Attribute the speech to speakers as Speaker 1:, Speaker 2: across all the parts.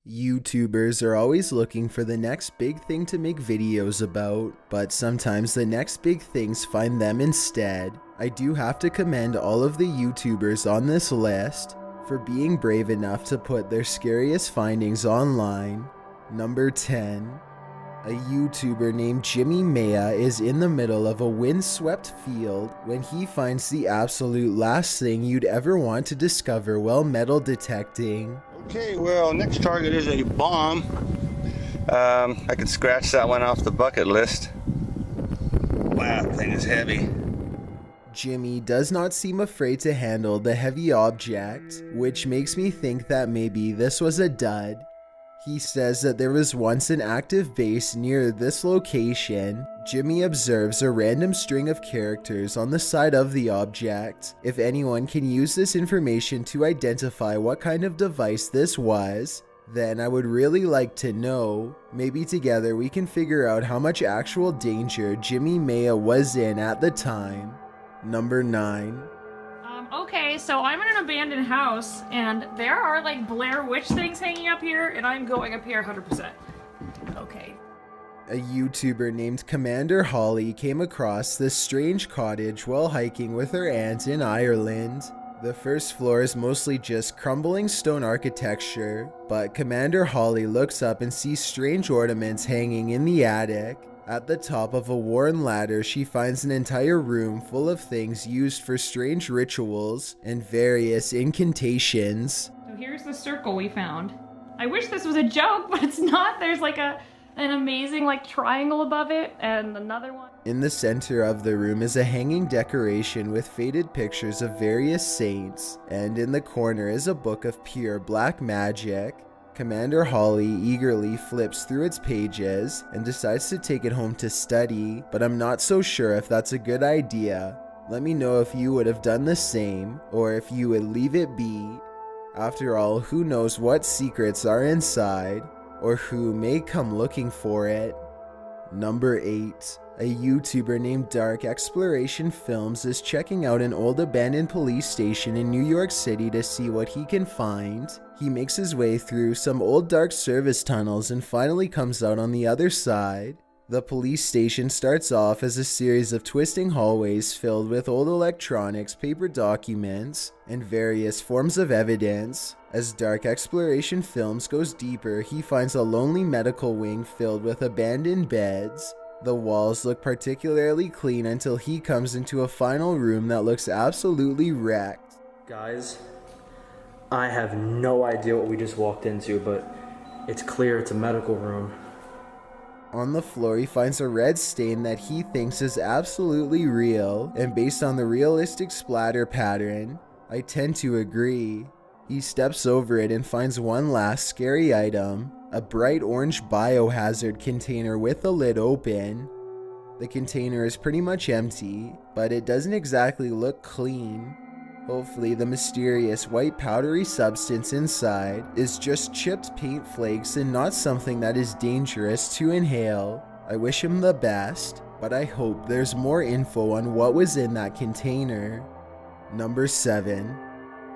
Speaker 1: YouTubers are always looking for the next big thing to make videos about, but sometimes the next big things find them instead. I do have to commend all of the YouTubers on this list for being brave enough to put their scariest findings online. Number 10. A YouTuber named Jimmy Maya is in the middle of a windswept field when he finds the absolute last thing you'd ever want to discover while metal detecting.
Speaker 2: Okay, well, next target is a bomb. I can scratch that one off the bucket list. Wow, that thing is heavy.
Speaker 1: Jimmy does not seem afraid to handle the heavy object, which makes me think that maybe this was a dud. He says that there was once an active base near this location. Jimmy observes a random string of characters on the side of the object. If anyone can use this information to identify what kind of device this was, then I would really like to know. Maybe together we can figure out how much actual danger Jimmy Maya was in at the time. Number 9.
Speaker 3: Okay, so I'm in an abandoned house, and there are, like, Blair Witch things hanging up here, and I'm going up here 100%. Okay.
Speaker 1: A YouTuber named Commander Holly came across this strange cottage while hiking with her aunt in Ireland. The first floor is mostly just crumbling stone architecture, but Commander Holly looks up and sees strange ornaments hanging in the attic. At the top of a worn ladder, she finds an entire room full of things used for strange rituals and various incantations.
Speaker 3: So here's the circle we found. I wish this was a joke, but it's not. There's like an amazing like triangle above it and another one.
Speaker 1: In the center of the room is a hanging decoration with faded pictures of various saints, and in the corner is a book of pure black magic. Commander Holly eagerly flips through its pages and decides to take it home to study, but I'm not so sure if that's a good idea. Let me know if you would have done the same, or if you would leave it be. After all, who knows what secrets are inside, or who may come looking for it. Number 8. A YouTuber named Dark Exploration Films is checking out an old abandoned police station in New York City to see what he can find. He makes his way through some old dark service tunnels and finally comes out on the other side. The police station starts off as a series of twisting hallways filled with old electronics, paper documents, and various forms of evidence. As Dark Exploration Films goes deeper, he finds a lonely medical wing filled with abandoned beds. The walls look particularly clean until he comes into a final room that looks absolutely wrecked.
Speaker 4: Guys, I have no idea what we just walked into, but it's clear it's a medical room.
Speaker 1: On the floor, he finds a red stain that he thinks is absolutely real, and based on the realistic splatter pattern, I tend to agree. He steps over it and finds one last scary item, a bright orange biohazard container with the lid open. The container is pretty much empty, but it doesn't exactly look clean. Hopefully the mysterious white powdery substance inside is just chipped paint flakes and not something that is dangerous to inhale. I wish him the best, but I hope there's more info on what was in that container. Number 7.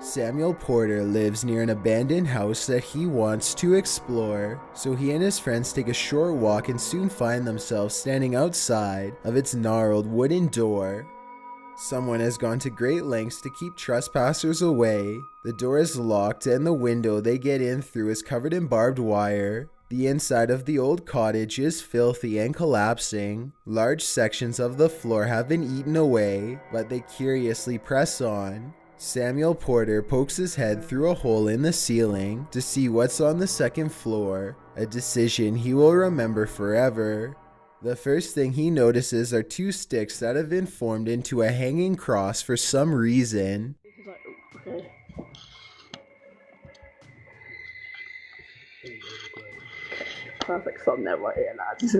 Speaker 1: Samuel Porter lives near an abandoned house that he wants to explore, so he and his friends take a short walk and soon find themselves standing outside of its gnarled wooden door. Someone has gone to great lengths to keep trespassers away. The door is locked and the window they get in through is covered in barbed wire. The inside of the old cottage is filthy and collapsing. Large sections of the floor have been eaten away, but they curiously press on. Samuel Porter pokes his head through a hole in the ceiling to see what's on the second floor, a decision he will remember forever. The first thing he notices are 2 sticks that have been formed into a hanging cross for some reason.
Speaker 5: Okay. Perfect thumbnail right here, lads.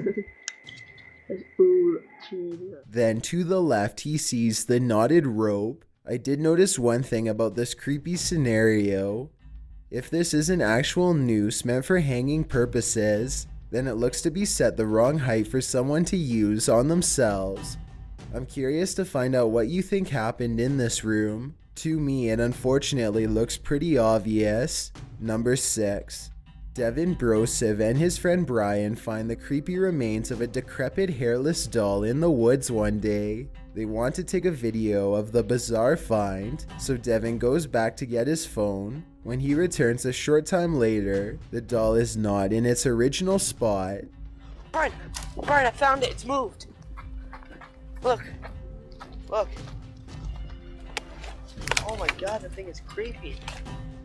Speaker 5: It's all cheesy.
Speaker 1: Then to the left he sees the knotted rope. I did notice one thing about this creepy scenario. If this is an actual noose meant for hanging purposes, then it looks to be set the wrong height for someone to use on themselves. I'm curious to find out what you think happened in this room. To me, it unfortunately looks pretty obvious. Number 6. Devin Brosiv and his friend Brian find the creepy remains of a decrepit hairless doll in the woods one day. They want to take a video of the bizarre find, so Devin goes back to get his phone. When he returns a short time later, the doll is not in its original spot.
Speaker 6: Brian, I found it. It's moved. Look. Oh my god, the thing is creepy.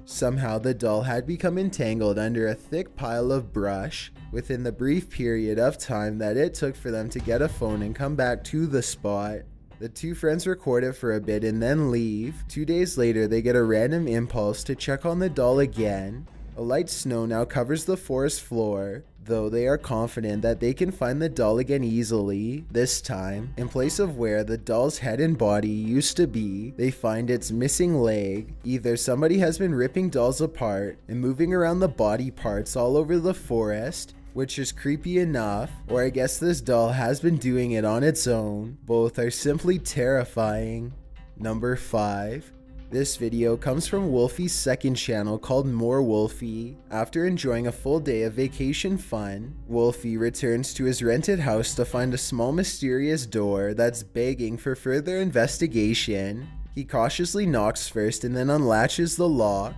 Speaker 1: Somehow the doll had become entangled under a thick pile of brush within the brief period of time that it took for them to get a phone and come back to the spot. The two friends record it for a bit and then leave. 2 days later, they get a random impulse to check on the doll again. A light snow now covers the forest floor, though they are confident that they can find the doll again easily. This time, in place of where the doll's head and body used to be, they find its missing leg. Either somebody has been ripping dolls apart and moving around the body parts all over the forest, which is creepy enough, or I guess this doll has been doing it on its own. Both are simply terrifying. Number 5. This video comes from Wolfie's second channel called More Wolfie. After enjoying a full day of vacation fun, Wolfie returns to his rented house to find a small mysterious door that's begging for further investigation. He cautiously knocks first and then unlatches the lock.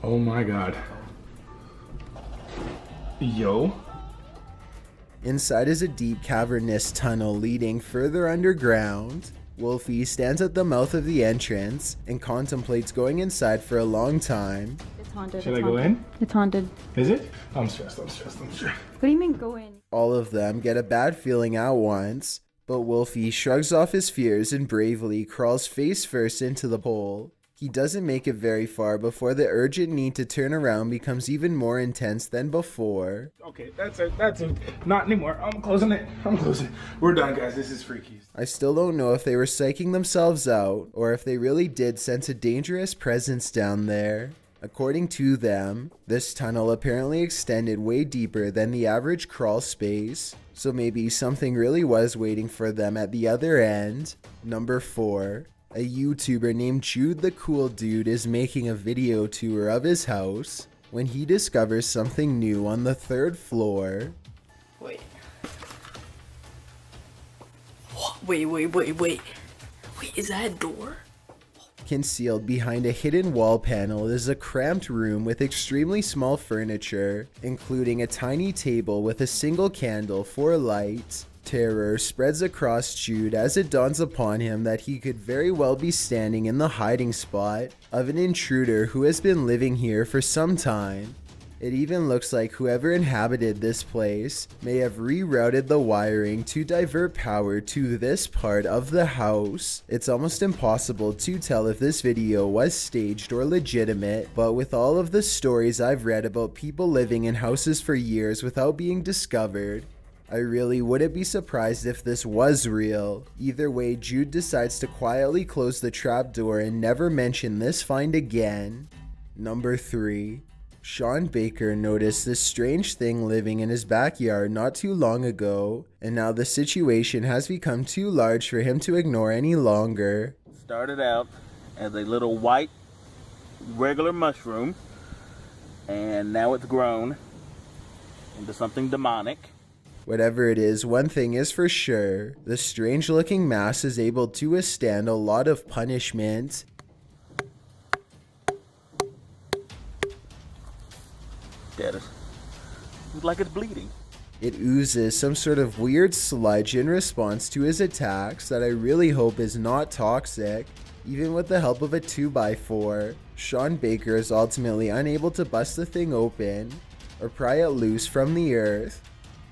Speaker 7: Oh my god. Yo.
Speaker 1: Inside is a deep cavernous tunnel leading further underground. Wolfie stands at the mouth of the entrance and contemplates going inside for a long time.
Speaker 8: It's haunted.
Speaker 7: Should I go in?
Speaker 8: It's haunted.
Speaker 7: Is it? I'm stressed.
Speaker 8: What do you mean go in?
Speaker 1: All of them get a bad feeling at once, but Wolfie shrugs off his fears and bravely crawls face first into the hole. He doesn't make it very far before the urgent need to turn around becomes even more intense than before.
Speaker 7: Okay, that's it. Not anymore. I'm closing it. We're done, guys. This is freaky.
Speaker 1: I still don't know if they were psyching themselves out or if they really did sense a dangerous presence down there. According to them, this tunnel apparently extended way deeper than the average crawl space, so maybe something really was waiting for them at the other end. Number 4. A YouTuber named Jude the Cool Dude is making a video tour of his house when he discovers something new on the 3rd floor.
Speaker 6: Wait. Wait, is that a door?
Speaker 1: Concealed behind a hidden wall panel is a cramped room with extremely small furniture, including a tiny table with a single candle for light. Terror spreads across Jude as it dawns upon him that he could very well be standing in the hiding spot of an intruder who has been living here for some time. It even looks like whoever inhabited this place may have rerouted the wiring to divert power to this part of the house. It's almost impossible to tell if this video was staged or legitimate, but with all of the stories I've read about people living in houses for years without being discovered, I really wouldn't be surprised if this was real. Either way, Jude decides to quietly close the trapdoor and never mention this find again. Number 3. Sean Baker noticed this strange thing living in his backyard not too long ago, and now the situation has become too large for him to ignore any longer.
Speaker 9: Started out as a little white regular mushroom, and now it's grown into something demonic.
Speaker 1: Whatever it is, one thing is for sure, the strange looking mass is able to withstand a lot of punishment.
Speaker 9: Dead. It's like it's bleeding.
Speaker 1: It oozes some sort of weird sludge in response to his attacks that I really hope is not toxic. Even with the help of a 2x4, Sean Baker is ultimately unable to bust the thing open or pry it loose from the earth.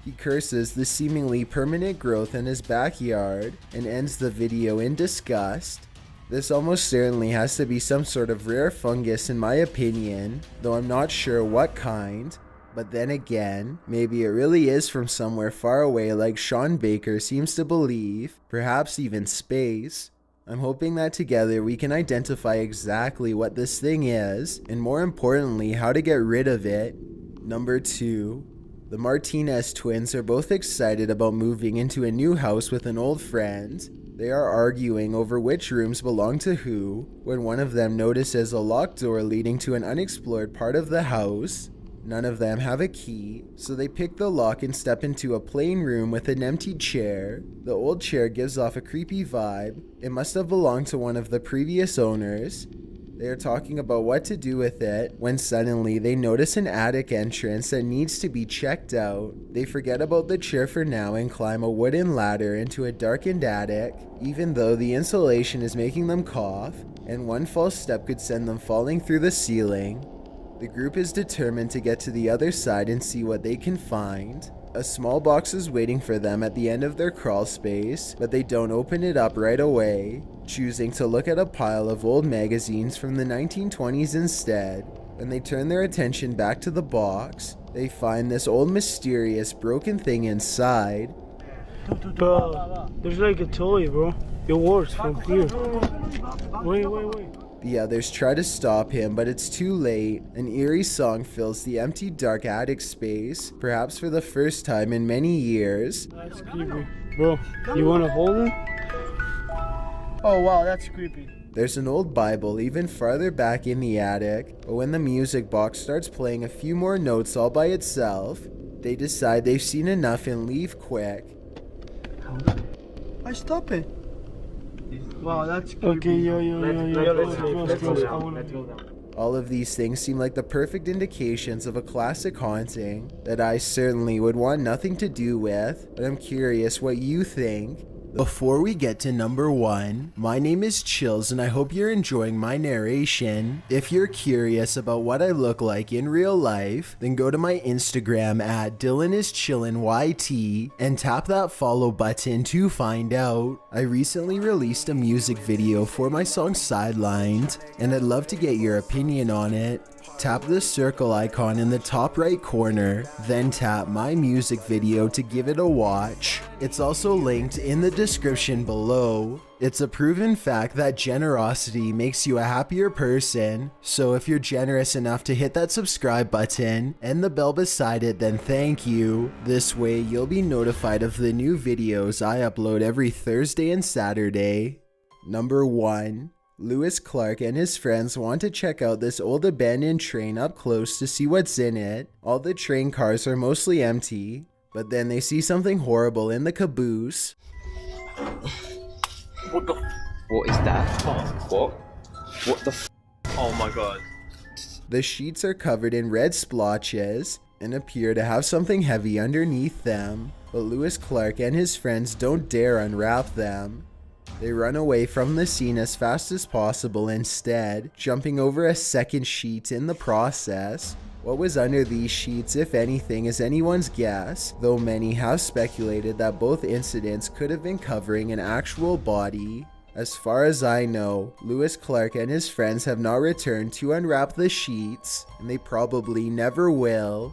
Speaker 1: He curses the seemingly permanent growth in his backyard and ends the video in disgust. This almost certainly has to be some sort of rare fungus in my opinion, though I'm not sure what kind. But then again, maybe it really is from somewhere far away like Sean Baker seems to believe, perhaps even space. I'm hoping that together we can identify exactly what this thing is, and more importantly, how to get rid of it. Number 2. The Martinez twins are both excited about moving into a new house with an old friend. They are arguing over which rooms belong to who, when one of them notices a locked door leading to an unexplored part of the house. None of them have a key, so they pick the lock and step into a plain room with an empty chair. The old chair gives off a creepy vibe. It must have belonged to one of the previous owners. They are talking about what to do with it when suddenly they notice an attic entrance that needs to be checked out. They forget about the chair for now and climb a wooden ladder into a darkened attic, even though the insulation is making them cough, and one false step could send them falling through the ceiling. The group is determined to get to the other side and see what they can find. A small box is waiting for them at the end of their crawl space, but they don't open it up right away, choosing to look at a pile of old magazines from the 1920s instead. When they turn their attention back to the box, they find this old mysterious broken thing inside.
Speaker 5: Bro, there's like a toy, bro. It works from here. Wait.
Speaker 1: The others try to stop him, but it's too late. An eerie song fills the empty, dark attic space, perhaps for the first time in many years.
Speaker 5: That's creepy. Bro, you wanna hold him? Oh wow, that's creepy.
Speaker 1: There's an old Bible even farther back in the attic, but when the music box starts playing a few more notes all by itself, they decide they've seen enough and leave quick.
Speaker 5: I stop it. Wow, that's creepy. Okay, let's go down.
Speaker 1: All of these things seem like the perfect indications of a classic haunting that I certainly would want nothing to do with, but I'm curious what you think. Before we get to number 1, my name is Chills and I hope you're enjoying my narration. If you're curious about what I look like in real life, then go to my Instagram at DylanIsChillinYT and tap that follow button to find out. I recently released a music video for my song Sidelined, and I'd love to get your opinion on it. Tap the circle icon in the top right corner, then tap my music video to give it a watch. It's also linked in the description below. It's a proven fact that generosity makes you a happier person, so if you're generous enough to hit that subscribe button and the bell beside it, then thank you. This way you'll be notified of the new videos I upload every Thursday and Saturday. Number 1. Lewis Clark and his friends want to check out this old abandoned train up close to see what's in it. All the train cars are mostly empty, but then they see something horrible in the caboose.
Speaker 10: What is that? What the Oh my god.
Speaker 1: The sheets are covered in red splotches and appear to have something heavy underneath them, but Lewis Clark and his friends don't dare unwrap them. They run away from the scene as fast as possible instead, jumping over a second sheet in the process. What was under these sheets, if anything, is anyone's guess, though many have speculated that both incidents could have been covering an actual body. As far as I know, Lewis Clark and his friends have not returned to unwrap the sheets, and they probably never will.